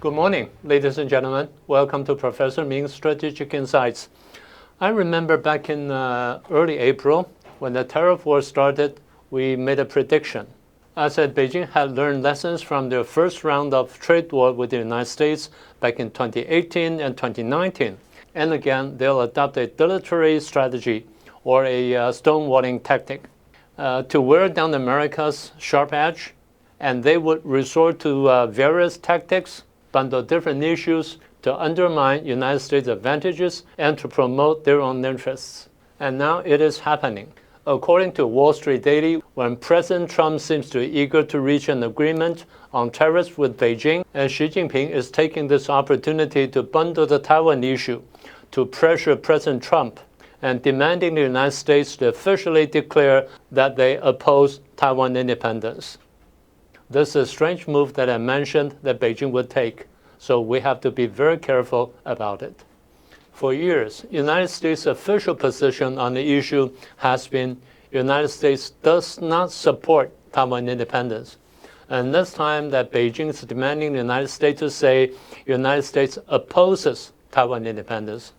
Good morning, ladies and gentlemen. Welcome to Professor Ming's Strategic Insights. I remember back in early April, when the tariff war started, we made a prediction. I said Beijing had learned lessons from their first round of trade war with the United States back in 2018 and 2019. And again, they'll adopt a dilatory strategy or a stonewalling tactic to wear down America's sharp edge, and they would resort to various tactics, bundle different issues to undermine United States advantages and to promote their own interests. And now it is happening. According to Wall Street Daily, when President Trump seems to be eager to reach an agreement on tariffs with Beijing, and Xi Jinping is taking this opportunity to bundle the Taiwan issue to pressure President Trump and demanding the United States to officially declare that they oppose Taiwan independence. This is a strange move that I mentioned that Beijing would take, so we have to be very careful about it. For years, United States' official position on the issue has been United States does not support Taiwan independence. And this time that Beijing is demanding the United States to say United States opposes Taiwan independence.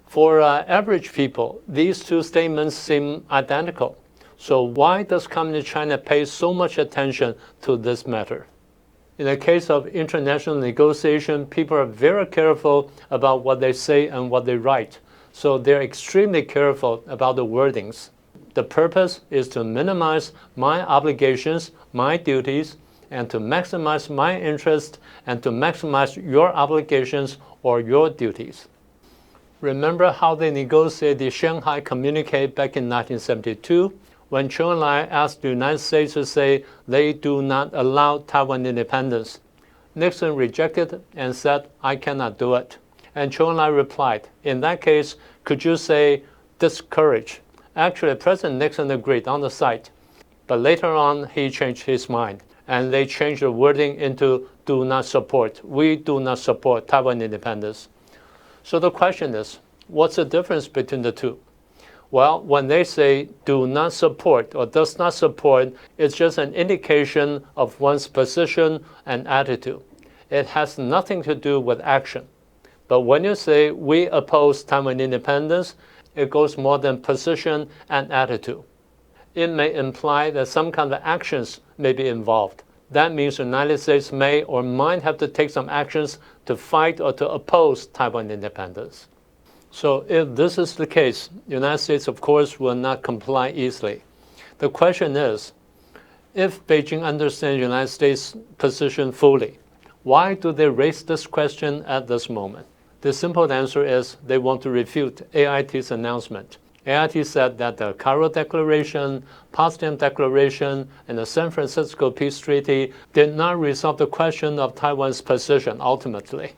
For average people, these two statements seem identical. So why does Communist China pay so much attention to this matter? In the case of international negotiation, people are very careful about what they say and what they write. So they're extremely careful about the wordings. The purpose is to minimize my obligations, my duties, and to maximize my interest and to maximize your obligations or your duties. Remember how they negotiated the Shanghai communique back in 1972? When Zhou Enlai asked the United States to say they do not allow Taiwan independence, Nixon rejected and said, I cannot do it. And Zhou Enlai replied, in that case, could you say discourage? Actually, President Nixon agreed on the site, but later on he changed his mind, and they changed the wording into do not support. We do not support Taiwan independence. So the question is, what's the difference between the two? Well, when they say do not support or does not support, it's just an indication of one's position and attitude. It has nothing to do with action. But when you say we oppose Taiwan independence, it goes more than position and attitude. It may imply that some kind of actions may be involved. That means the United States may or might have to take some actions to fight or to oppose Taiwan independence. So if this is the case, the United States, of course, will not comply easily. The question is, if Beijing understands the United States' position fully, why do they raise this question at this moment? The simple answer is they want to refute AIT's announcement. AIT said that the Cairo Declaration, Potsdam Declaration, and the San Francisco Peace Treaty did not resolve the question of Taiwan's position ultimately.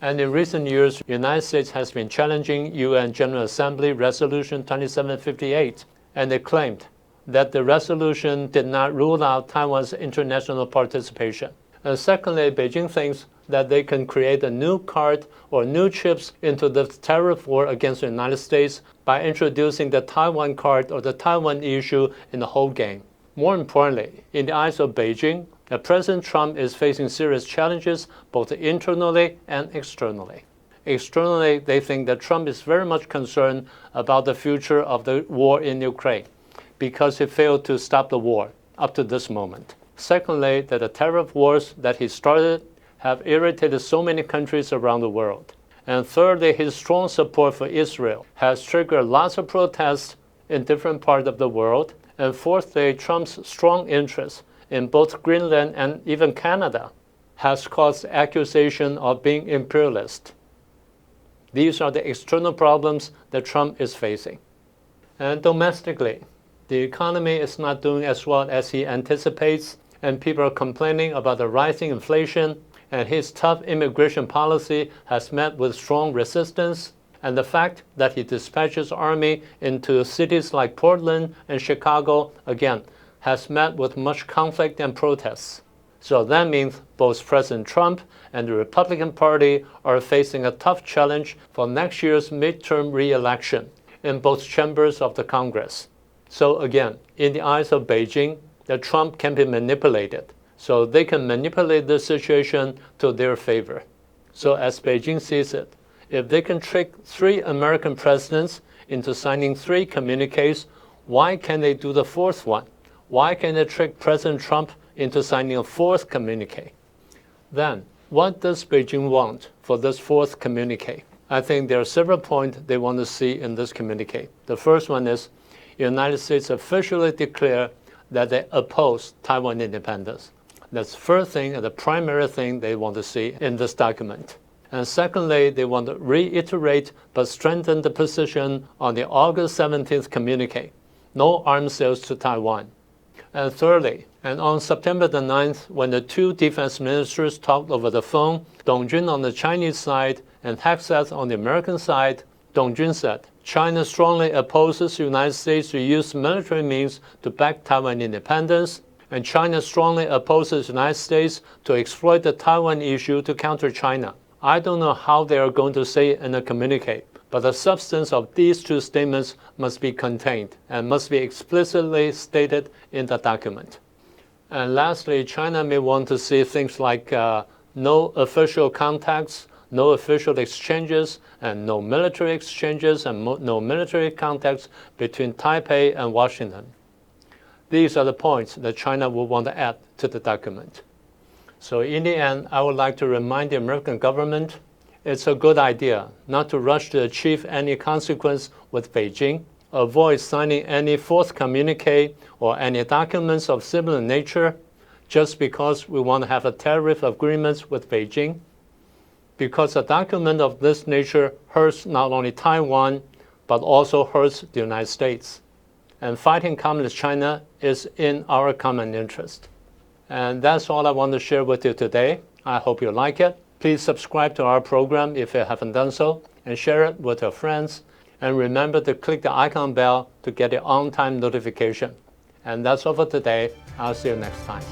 And in recent years, the United States has been challenging UN General Assembly Resolution 2758, and they claimed that the resolution did not rule out Taiwan's international participation. And secondly, Beijing thinks that they can create a new card or new chips into the tariff war against the United States by introducing the Taiwan card or the Taiwan issue in the whole game. More importantly, in the eyes of Beijing, President Trump is facing serious challenges both internally and externally. Externally, they think that Trump is very much concerned about the future of the war in Ukraine because he failed to stop the war up to this moment. Secondly, that the tariff wars that he started have irritated so many countries around the world. And thirdly, his strong support for Israel has triggered lots of protests in different parts of the world. And fourthly, Trump's strong interest in both Greenland and even Canada has caused accusation of being imperialist. These are the external problems that Trump is facing. And domestically, the economy is not doing as well as he anticipates, and people are complaining about the rising inflation, and his tough immigration policy has met with strong resistance, and the fact that he dispatches army into cities like Portland and Chicago, again, has met with much conflict and protests. So that means both President Trump and the Republican Party are facing a tough challenge for next year's midterm re-election in both chambers of the Congress. So again, in the eyes of Beijing, that Trump can be manipulated. so they can manipulate the situation to their favor. So as Beijing sees it, if they can trick 3 American presidents into signing 3 communiques, why can't they do the 4th one? Why can't they trick President Trump into signing a 4th communique? Then, what does Beijing want for this 4th communique? I think there are several points they want to see in this communique. The first one is the United States officially declare that they oppose Taiwan independence. That's the first thing and the primary thing they want to see in this document. And secondly, they want to reiterate but strengthen the position on the August 17th communique. No arms sales to Taiwan. And thirdly, and on September the 9th, when the 2 defense ministers talked over the phone, Dong Jun on the Chinese side and Hegseth on the American side, Dong Jun said, China strongly opposes the United States to use military means to back Taiwan independence, and China strongly opposes the United States to exploit the Taiwan issue to counter China. I don't know how they are going to say it in a communique, but the substance of these 2 statements must be contained and must be explicitly stated in the document. And lastly, China may want to see things like no official contacts, no official exchanges, and no military exchanges and no military contacts between Taipei and Washington. These are the points that China will want to add to the document. So in the end, I would like to remind the American government it's a good idea not to rush to achieve any consequence with Beijing, avoid signing any 4th communique or any documents of similar nature just because we want to have a tariff agreement with Beijing, because a document of this nature hurts not only Taiwan, but also hurts the United States. And fighting Communist China is in our common interest. And that's all I want to share with you today. I hope you like it. Please subscribe to our program if you haven't done so, and share it with your friends. And remember to click the icon bell to get the on-time notification. And that's all for today. I'll see you next time.